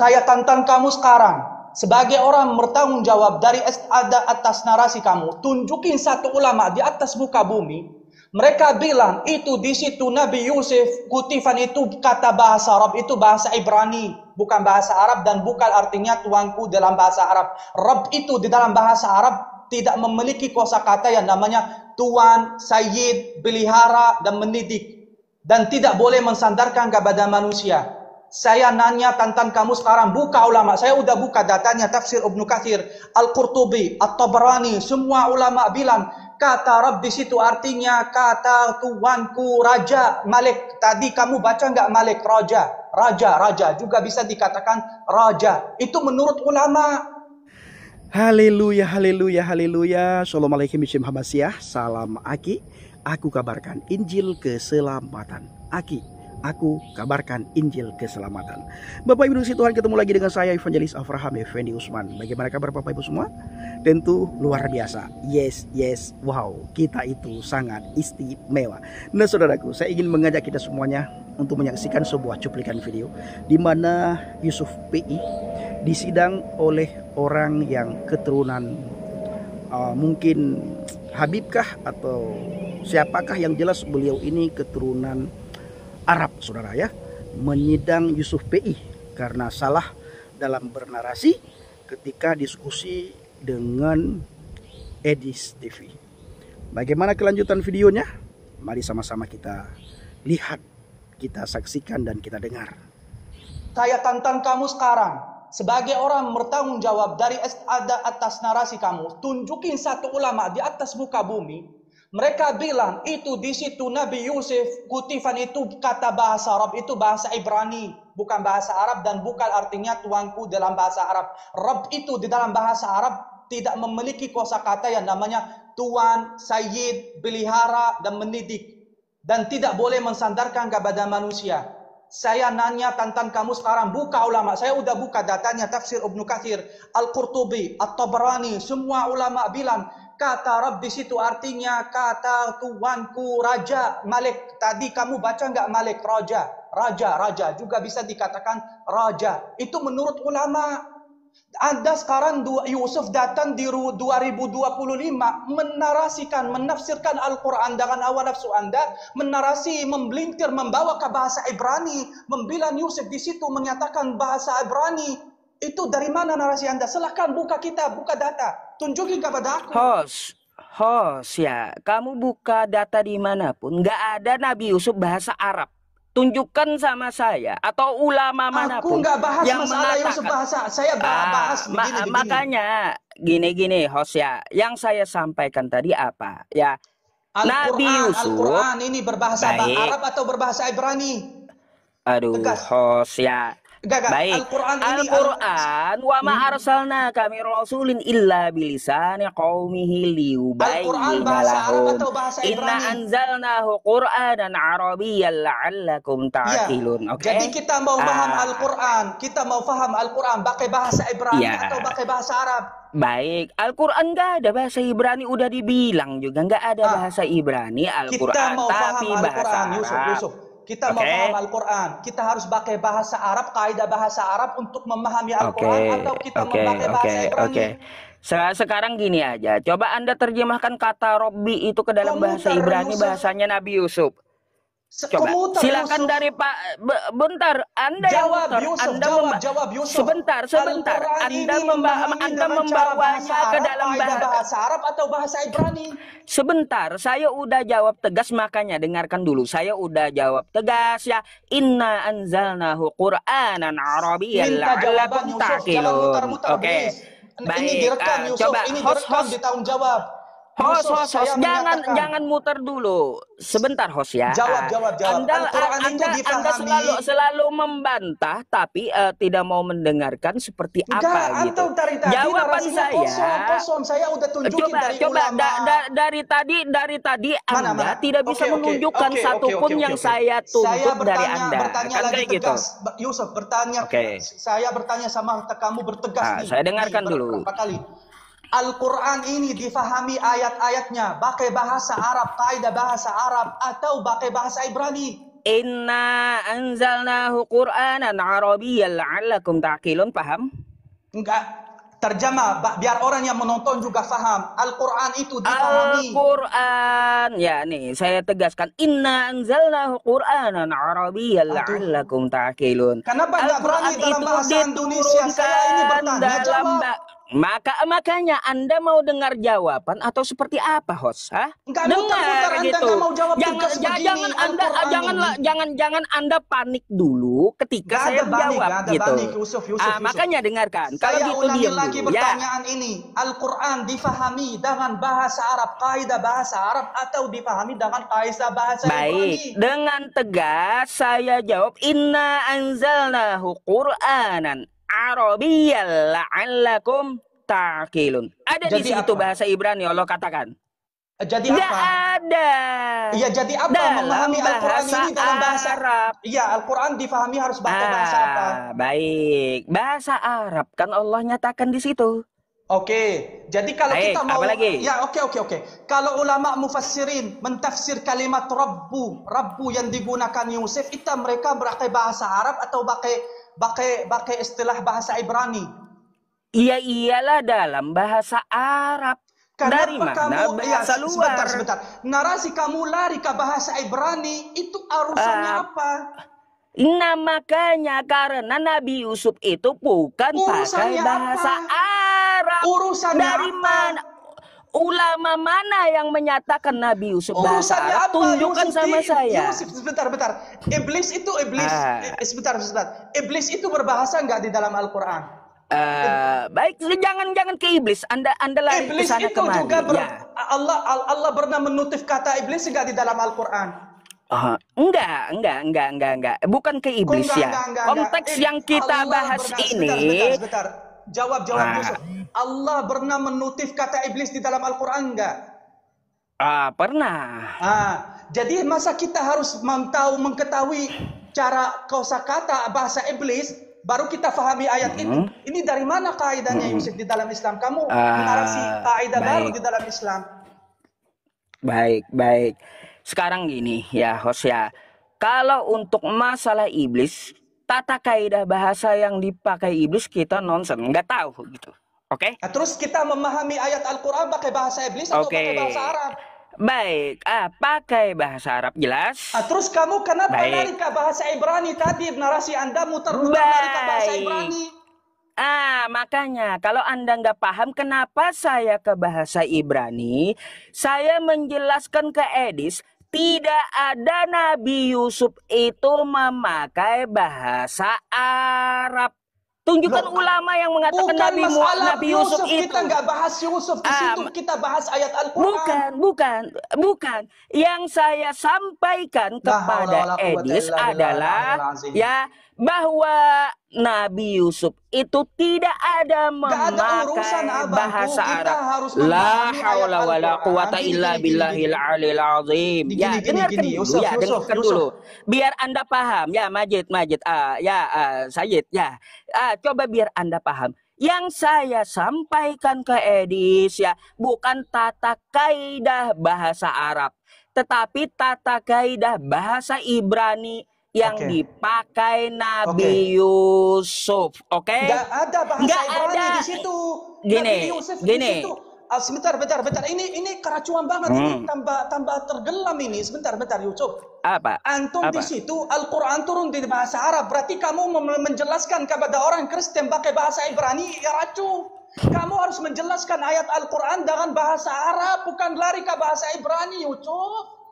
Saya tantang kamu sekarang sebagai orang bertanggung jawab dari atas narasi kamu, tunjukin satu ulama di atas muka bumi. Mereka bilang itu di situ Nabi Yusuf kutifan itu kata bahasa Arab, itu bahasa Ibrani, bukan bahasa Arab, dan bukan artinya tuanku dalam bahasa Arab. Rabb itu di dalam bahasa Arab tidak memiliki kosakata yang namanya tuan, sayyid, pelihara, dan mendidik, dan tidak boleh mensandarkan kepada manusia. Saya nanya tentang kamu sekarang, buka ulama. Saya udah buka datanya, tafsir Ibnu Katsir, Al-Qurtubi, At-Tabarani, semua ulama bilang kata Rabb di situ artinya kata tuanku, raja, malik. Tadi kamu baca nggak malik, raja, raja, raja juga bisa dikatakan raja. Itu menurut ulama. Haleluya, haleluya, haleluya. Assalamualaikum warahmatullahi wabarakatuh. Salam Aki. Aku kabarkan Injil keselamatan. Aki, aku kabarkan Injil keselamatan. Bapak Ibu kasih Tuhan, ketemu lagi dengan saya Evangelis Avraham Effendi Usman. Bagaimana kabar Bapak Ibu semua? Tentu luar biasa. Yes, yes, wow, kita itu sangat istimewa. Nah saudaraku, saya ingin mengajak kita semuanya untuk menyaksikan sebuah cuplikan video di mana Yusuf PI disidang oleh orang yang keturunan mungkin Habibkah atau siapakah, yang jelas beliau ini keturunan Arab, saudara ya, menyidang Yusuf PI karena salah dalam bernarasi ketika diskusi dengan Edis TV. Bagaimana kelanjutan videonya? Mari sama-sama kita lihat, kita saksikan, dan kita dengar. Saya tantang kamu sekarang sebagai orang bertanggung jawab dari atas narasi kamu, tunjukin satu ulama di atas muka bumi. Mereka bilang itu di situ Nabi Yusuf kutifan itu kata bahasa Arab, itu bahasa Ibrani, bukan bahasa Arab, dan bukan artinya tuanku dalam bahasa Arab. Rabb itu di dalam bahasa Arab tidak memiliki kosakata yang namanya tuan, sayyid, pelihara, dan mendidik, dan tidak boleh mensandarkan kepada manusia. Saya nanya tentang kamu sekarang, buka ulama. Saya udah buka datanya, tafsir Ibnu Katsir, Al-Qurtubi, At-Tabarani, semua ulama bilang kata Rabb di situ artinya kata tuanku, raja, malik. Tadi kamu baca nggak malik, raja, raja, raja juga bisa dikatakan raja. Itu menurut ulama. Anda sekarang Yusuf datang di 2025 menarasikan, menafsirkan Al-Quran dengan hawa nafsu Anda, menarasi, membelintir, membawa ke bahasa Ibrani, membilang Yusuf di situ menyatakan bahasa Ibrani. Itu dari mana narasi Anda? Silahkan buka kitab, buka data, tunjukin kepada aku. Host ya, kamu buka data dimanapun, nggak ada Nabi Yusuf bahasa Arab. Tunjukkan sama saya atau ulama manapun. Aku nggak bahas yang masalah Yusuf bahasa. Saya bahas begini-begini. Makanya gini host ya, yang saya sampaikan tadi apa ya? Nabi Yusuf Al-Quran ini berbahasa Arab atau berbahasa Ibrani? Aduh, tegas. Host ya. Baik, Al-Quran wa ma arsalna kami rasulin illa bilisani qaumihi liyubayyina lahum. Inna anzalnahu Qur'anan Arabiyyan la'allakum ta'qilun. Oke. Jadi kita mau paham Al-Quran, kita mau paham Al-Quran pakai bahasa Ibrani atau pakai bahasa Arab? Baik, Al-Quran nggak ada bahasa Ibrani, udah dibilang juga nggak ada bahasa Ibrani Al-Quran, tapi bahasa Arab. Yusuf. Kita mau paham Al-Quran, kita harus pakai bahasa Arab, kaidah bahasa Arab untuk memahami Al-Quran, atau kita mau pakai bahasa Ibrani? Sekarang gini aja, coba Anda terjemahkan kata Robbi itu ke dalam bahasa Ibrani, bahasanya Nabi Yusuf. Coba silakan dari Pak, bentar, Anda jawab, yang Yusuf, Anda jawab Yusuf. Sebentar, Anda membawanya ke dalam bahasa Arab atau bahasa Ibrani. Sebentar, saya udah jawab tegas, makanya dengarkan dulu. Saya udah jawab tegas ya. Inna anzalnahu Qur'anan Arabiyyan la'allakum ta'qilun. Oke. Baik, ini direkam Yusuf, coba ini direkam ditanggung jawab. Host, jangan muter dulu. Sebentar host ya. Jawab. Anda selalu membantah tapi tidak mau mendengarkan seperti apa gitu. Jawaban saya kosong. Saya udah tunjukin dari tadi Anda tidak bisa menunjukkan satupun yang saya tuntut dari Anda. Bertanya lagi tegas. Gitu. Yusuf bertanya. Saya bertanya sama kamu bertegas. Saya dengarkan dulu. Berapa kali? Al-Quran ini difahami ayat-ayatnya pakai bahasa Arab, kaidah bahasa Arab, atau pakai bahasa Ibrani? Inna anzalnahu Qur'anan Arabiyyan la'allakum ta'qilun. Paham? Enggak. Terjemah biar orang yang menonton juga paham. Al-Quran itu dipahami. Al-Quran, ya nih saya tegaskan, inna anzalnahu Qur'anan Arabiyyan la'allakum ta'qilun. Kenapa nggak berani dalam bahasa Indonesia? Saya ini bertanya, jawab. Makanya Anda mau dengar jawaban atau seperti apa, host? Hah? Enggak, dengar gitu. Anda mau jawab jangan Anda panik dulu ketika saya menjawab gitu. Yusuf. Makanya dengarkan. Saya Kalau gitu ulangi diam lagi dulu, pertanyaan ini. Al-Quran difahami dengan bahasa Arab, kaidah bahasa Arab, atau difahami dengan kaidah bahasa Baik, Ibrani? dengan tegas saya jawab, inna anzalnahu Qur'anan Arabiyyan la'allakum ta'qilun. Ada di situ bahasa Ibrani Allah katakan. Jadi nggak apa? ada. Iya, jadi apa? Memahami Al-Quran ini dalam bahasa Arab. Iya, Al-Quran difahami harus pakai bahasa apa? Baik, bahasa Arab kan Allah nyatakan di situ. Oke, jadi kalau kita mau, apa lagi? Ya oke. Kalau ulama mufassirin mentafsir kalimat Rabbu yang digunakan Yusuf, itu mereka pakai bahasa Arab atau pakai istilah bahasa Ibrani? Iya, iyalah dalam bahasa Arab. Dari mana bahasa luar? Sebentar. Narasi kamu lari ke bahasa Ibrani, itu urusannya apa? Nah, makanya karena Nabi Yusuf itu bukan pakai bahasa Arab. Urusannya dari apa? mana? Ulama mana yang menyatakan Nabi Yusuf bahasa Arab? Tunjukkan sama saya. Yusuf, sebentar. Iblis itu sebentar. Iblis itu berbahasa enggak di dalam Al-Quran? Baik, jangan ke iblis. Anda lari ke sana kemari. Allah pernah menutif kata iblis enggak di dalam Al-Quran? Enggak. Bukan ke iblis ya. Konteks yang kita bahas ini. Sebentar. Jawab Yusuf. Allah pernah menutif kata iblis di dalam Al-Quran enggak? Pernah. Jadi masa kita harus mengetahui cara kosakata bahasa iblis, baru kita pahami ayat itu. Ini dari mana kaidahnya Yusuf di dalam Islam? Kamu menarasi kaidah baru di dalam Islam. Baik. Sekarang gini ya, host ya. Kalau untuk masalah iblis, tata kaidah bahasa yang dipakai iblis kita nonsen, nggak tahu gitu. Oke? Nah, terus kita memahami ayat Al-Quran pakai bahasa iblis atau pakai bahasa Arab? Baik, pakai bahasa Arab jelas. Terus kamu kenapa lari ke bahasa Ibrani tadi? Narasi Anda muter-muter lari ke bahasa Ibrani. Makanya kalau Anda nggak paham kenapa saya ke bahasa Ibrani, saya menjelaskan ke Edis, tidak ada Nabi Yusuf itu memakai bahasa Arab. Tunjukkan ulama yang mengatakan Nabi Yusuf itu. Kita nggak bahas Yusuf di situ, kita bahas ayat Al-Quran. Bukan. Yang saya sampaikan kepada Edis adalah bahwa Nabi Yusuf itu tidak ada memakai bahasa Arab. La haula wala quwata illa billahil alil azim. Dengarkan dulu. Biar Anda paham. Ya, Majid. Sayyid. Coba biar Anda paham. Yang saya sampaikan ke Edis ya, bukan tata kaidah bahasa Arab, tetapi tata kaidah bahasa Ibrani yang dipakai Nabi Yusuf. Oke? Nggak ada bahasa Ibrani di situ. Nabi Yusuf di situ. Sebentar. Ini keracuan banget. Ini tambah tergelam ini. Sebentar Yusuf. Apa? Antum di situ Al-Quran turun di bahasa Arab. Berarti kamu menjelaskan kepada orang Kristen pakai bahasa Ibrani, ya racu. Kamu harus menjelaskan ayat Al-Quran dengan bahasa Arab, bukan lari ke bahasa Ibrani, Yusuf.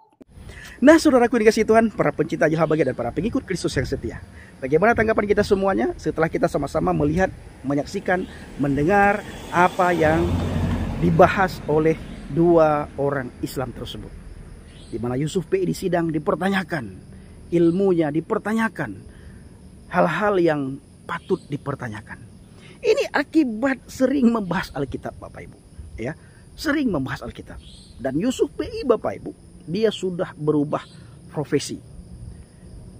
Nah, saudaraku dikasih Tuhan, para pencinta Jehovah dan para pengikut Kristus yang setia. Bagaimana tanggapan kita semuanya setelah kita sama-sama melihat, menyaksikan, mendengar apa yang dibahas oleh dua orang Islam tersebut. Di mana Yusuf PI di sidang dipertanyakan, ilmunya dipertanyakan, hal-hal yang patut dipertanyakan. Ini akibat sering membahas Alkitab, Bapak Ibu. Ya, sering membahas Alkitab. Dan Yusuf PI, Bapak Ibu, dia sudah berubah profesi.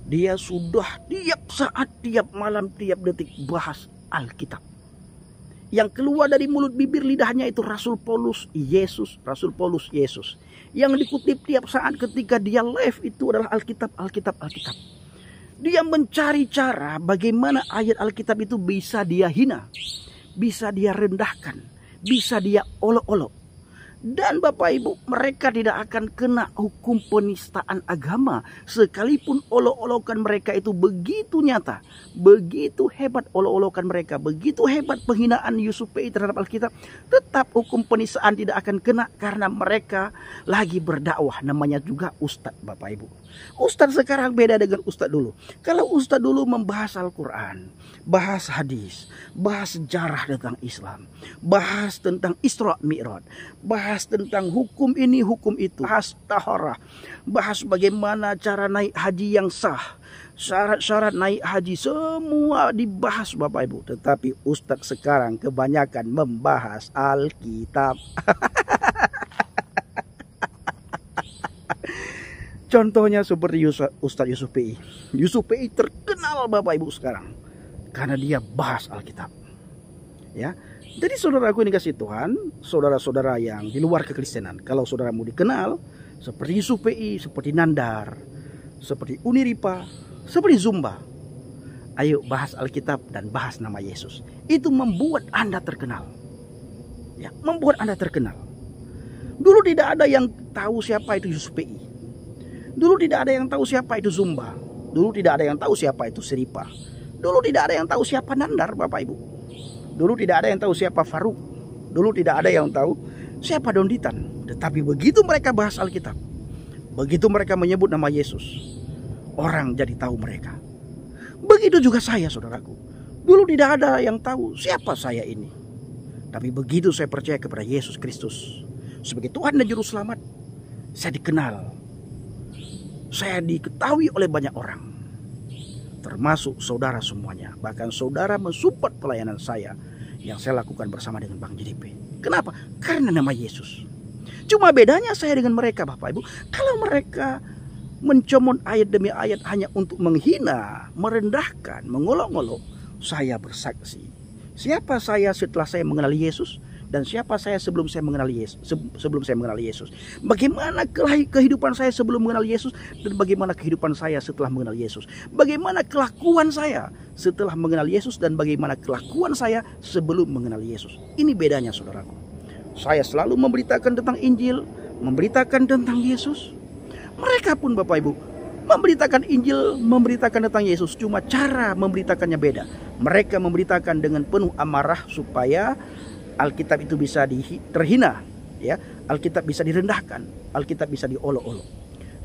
Dia sudah tiap saat, tiap malam, tiap detik bahas Alkitab. Yang keluar dari mulut bibir lidahnya itu Rasul Paulus Yesus, Rasul Paulus Yesus. Yang dikutip tiap saat ketika dia live itu adalah Alkitab, Alkitab, Alkitab. Dia mencari cara bagaimana ayat Alkitab itu bisa dia hina, bisa dia rendahkan, bisa dia olok-olok. Dan Bapak Ibu, mereka tidak akan kena hukum penistaan agama. Sekalipun olok-olokan mereka itu begitu nyata, begitu hebat olok-olokan mereka, begitu hebat penghinaan Yusuf PI terhadap Alkitab, tetap hukum penistaan tidak akan kena karena mereka lagi berdakwah. Namanya juga ustadz, Bapak Ibu. Ustadz sekarang beda dengan ustadz dulu. Kalau ustadz dulu membahas Al-Quran, bahas hadis, bahas sejarah tentang Islam, bahas tentang Isra Mi'raj, bahas tentang hukum ini, hukum itu, bahas taharah, bahas bagaimana cara naik haji yang sah, syarat-syarat naik haji, semua dibahas Bapak Ibu. Tetapi ustadz sekarang kebanyakan membahas Alkitab. Contohnya seperti Ustadz Yusuf PI. Yusuf PI terkenal Bapak Ibu sekarang karena dia bahas Alkitab. Ya. Jadi saudaraku ini kasih Tuhan, saudara-saudara yang di luar kekristenan, kalau saudara mau dikenal seperti Yusuf PI, seperti Nandar, seperti Uniripa, seperti Zumba, ayo bahas Alkitab dan bahas nama Yesus. Itu membuat Anda terkenal. Ya, membuat Anda terkenal. Dulu tidak ada yang tahu siapa itu Yusuf PI. Dulu tidak ada yang tahu siapa itu Zumba. Dulu tidak ada yang tahu siapa itu Seripa. Dulu tidak ada yang tahu siapa Nandar, Bapak Ibu. Dulu tidak ada yang tahu siapa Faruk. Dulu tidak ada yang tahu siapa Donditan. Tetapi begitu mereka bahas Alkitab, begitu mereka menyebut nama Yesus, orang jadi tahu mereka. Begitu juga saya, saudaraku. Dulu tidak ada yang tahu siapa saya ini. Tapi begitu saya percaya kepada Yesus Kristus sebagai Tuhan dan Juru Selamat, saya dikenal. Saya diketahui oleh banyak orang, termasuk saudara semuanya. Bahkan saudara mensupport pelayanan saya yang saya lakukan bersama dengan Bang JDP. Kenapa? Karena nama Yesus. Cuma bedanya saya dengan mereka, Bapak Ibu. Kalau mereka mencomot ayat demi ayat hanya untuk menghina, merendahkan, mengolok-olok, saya bersaksi. Siapa saya setelah saya mengenali Yesus? Dan siapa saya sebelum saya mengenali Yesus? Bagaimana kehidupan saya sebelum mengenal Yesus, dan bagaimana kehidupan saya setelah mengenal Yesus? Bagaimana kelakuan saya setelah mengenal Yesus, dan bagaimana kelakuan saya sebelum mengenal Yesus? Ini bedanya, saudaraku. Saya selalu memberitakan tentang Injil, memberitakan tentang Yesus. Mereka pun, Bapak Ibu, memberitakan Injil, memberitakan tentang Yesus. Cuma cara memberitakannya beda. Mereka memberitakan dengan penuh amarah supaya Alkitab itu bisa terhina, ya. Alkitab bisa direndahkan, Alkitab bisa diolok-olok.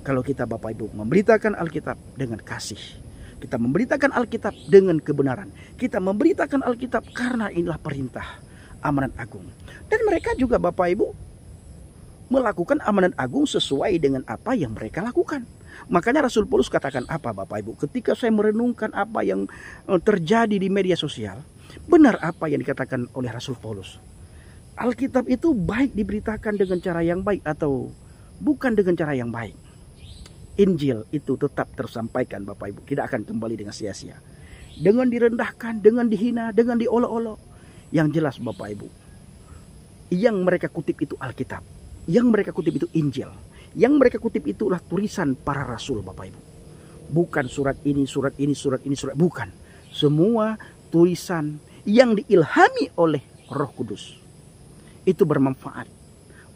Kalau kita, Bapak Ibu, memberitakan Alkitab dengan kasih, kita memberitakan Alkitab dengan kebenaran, kita memberitakan Alkitab karena inilah perintah amanat agung. Dan mereka juga, Bapak Ibu, melakukan amanat agung sesuai dengan apa yang mereka lakukan. Makanya Rasul Paulus katakan apa, Bapak Ibu? Ketika saya merenungkan apa yang terjadi di media sosial, benar apa yang dikatakan oleh Rasul Paulus. Alkitab itu baik diberitakan dengan cara yang baik atau bukan dengan cara yang baik. Injil itu tetap tersampaikan, Bapak Ibu, tidak akan kembali dengan sia-sia. Dengan direndahkan, dengan dihina, dengan diolok-olok. Yang jelas, Bapak Ibu, yang mereka kutip itu Alkitab, yang mereka kutip itu Injil, yang mereka kutip itulah tulisan para rasul, Bapak Ibu. Bukan surat ini, surat ini, surat ini, surat, bukan. Semua tulisan yang diilhami oleh Roh Kudus. Itu bermanfaat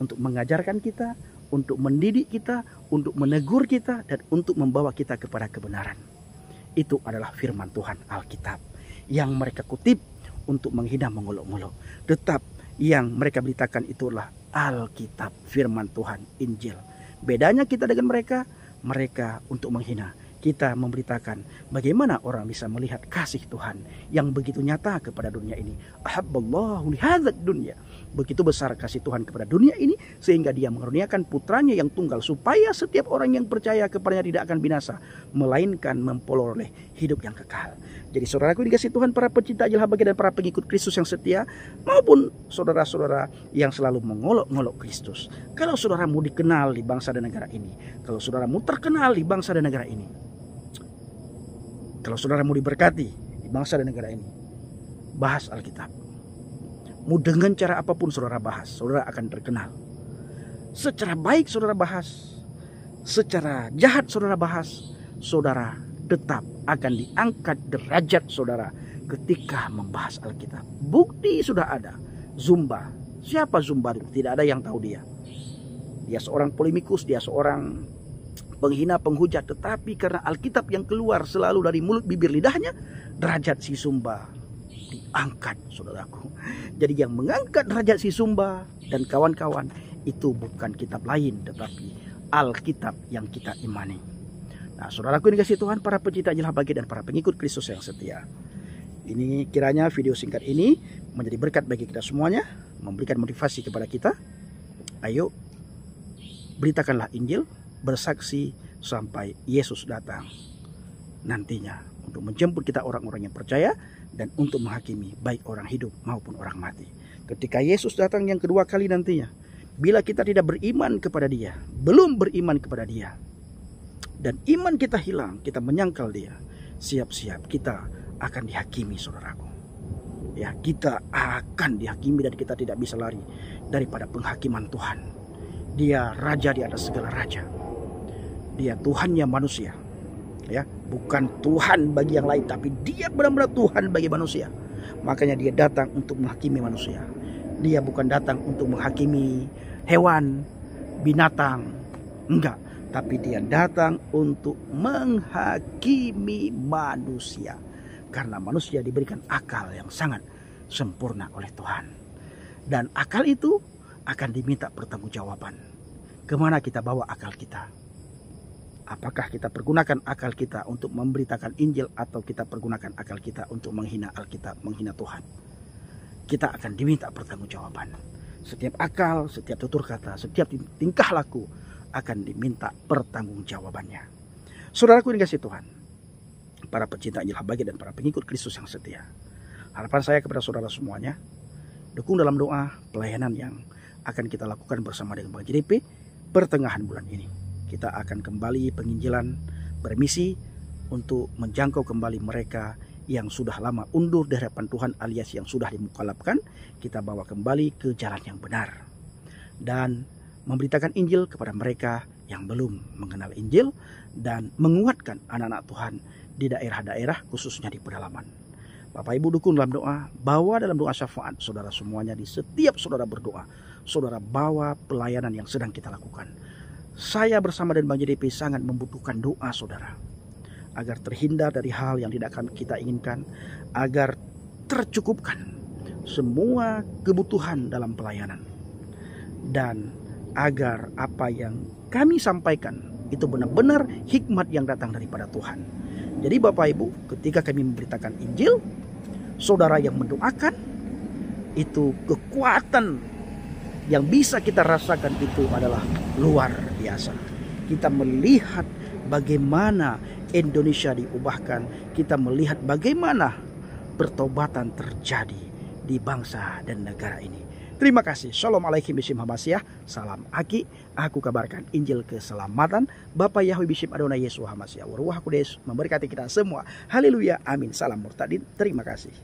untuk mengajarkan kita, untuk mendidik kita, untuk menegur kita, dan untuk membawa kita kepada kebenaran. Itu adalah firman Tuhan, Alkitab. Yang mereka kutip untuk menghina, mengolok-olok. Tetap yang mereka beritakan itulah Alkitab, firman Tuhan, Injil. Bedanya kita dengan mereka, mereka untuk menghina. Kita memberitakan bagaimana orang bisa melihat kasih Tuhan yang begitu nyata kepada dunia ini. Ahabballahu lihadzal dunya. Begitu besar kasih Tuhan kepada dunia ini sehingga dia mengaruniakan putranya yang tunggal supaya setiap orang yang percaya kepadanya tidak akan binasa, melainkan memperoleh hidup yang kekal. Jadi saudaraku dikasih Tuhan, para pencinta Injil Habagai dan para pengikut Kristus yang setia, maupun saudara-saudara yang selalu mengolok-olok Kristus. Kalau saudaramu dikenal di bangsa dan negara ini, kalau saudaramu terkenal di bangsa dan negara ini, kalau saudaramu diberkati di bangsa dan negara ini, bahas Alkitab. Mau dengan cara apapun saudara bahas, saudara akan terkenal. Secara baik saudara bahas, secara jahat saudara bahas, saudara tetap akan diangkat derajat saudara ketika membahas Alkitab. Bukti sudah ada. Zumba. Siapa Zumba itu? Tidak ada yang tahu dia. Dia seorang polemikus, dia seorang penghina, penghujat. Tetapi karena Alkitab yang keluar selalu dari mulut bibir lidahnya, derajat si Zumba diangkat, saudaraku. Jadi yang mengangkat derajat si Zumba dan kawan-kawan itu bukan kitab lain, tetapi Alkitab yang kita imani. Nah, saudaraku yang dikasihi Tuhan, para pecinta Injil Habagi dan para pengikut Kristus yang setia. Ini kiranya video singkat ini menjadi berkat bagi kita semuanya, memberikan motivasi kepada kita. Ayo, beritakanlah Injil, bersaksi sampai Yesus datang nantinya untuk menjemput kita orang-orang yang percaya dan untuk menghakimi baik orang hidup maupun orang mati. Ketika Yesus datang yang kedua kali nantinya, bila kita tidak beriman kepada dia, belum beriman kepada dia, dan iman kita hilang, kita menyangkal dia, siap-siap kita akan dihakimi, saudaraku. Ya, kita akan dihakimi dan kita tidak bisa lari daripada penghakiman Tuhan. Dia raja di atas segala raja. Dia Tuhannya manusia. Ya, bukan Tuhan bagi yang lain, tapi dia benar-benar Tuhan bagi manusia. Makanya dia datang untuk menghakimi manusia. Dia bukan datang untuk menghakimi hewan, binatang, enggak. Tapi dia datang untuk menghakimi manusia. Karena manusia diberikan akal yang sangat sempurna oleh Tuhan. Dan akal itu akan diminta pertanggungjawaban. Kemana kita bawa akal kita? Apakah kita pergunakan akal kita untuk memberitakan Injil atau kita pergunakan akal kita untuk menghina Alkitab, menghina Tuhan? Kita akan diminta pertanggungjawaban. Setiap akal, setiap tutur kata, setiap tingkah laku akan diminta pertanggungjawabannya. Saudaraku yang dikasihi Tuhan, para pecinta Injil Habagi dan para pengikut Kristus yang setia, harapan saya kepada saudara semuanya, dukung dalam doa pelayanan yang akan kita lakukan bersama dengan Bang JDP pertengahan bulan ini. Kita akan kembali penginjilan bermisi untuk menjangkau kembali mereka yang sudah lama undur di hadapan Tuhan alias yang sudah dimukalafkan. Kita bawa kembali ke jalan yang benar dan memberitakan Injil kepada mereka yang belum mengenal Injil dan menguatkan anak-anak Tuhan di daerah-daerah khususnya di pedalaman. Bapak Ibu dukung dalam doa, bawa dalam doa syafaat saudara semuanya. Di setiap saudara berdoa, saudara bawa pelayanan yang sedang kita lakukan. Saya bersama dengan Bang JDP sangat membutuhkan doa saudara, agar terhindar dari hal yang tidak akan kita inginkan, agar tercukupkan semua kebutuhan dalam pelayanan, dan agar apa yang kami sampaikan itu benar-benar hikmat yang datang daripada Tuhan. Jadi Bapak Ibu, ketika kami memberitakan Injil, saudara yang mendoakan, itu kekuatan yang bisa kita rasakan itu adalah luar biasa. Kita melihat bagaimana Indonesia diubahkan, kita melihat bagaimana pertobatan terjadi di bangsa dan negara ini. Terima kasih. Shalom alaikum bishim Hamasyah. Salam Aki. Aku kabarkan Injil keselamatan. Bapak Yahweh bishim Adonai Yesus Hamasyah. Waruah Kudus memberkati kita semua. Haleluya. Amin. Salam murtadin. Terima kasih.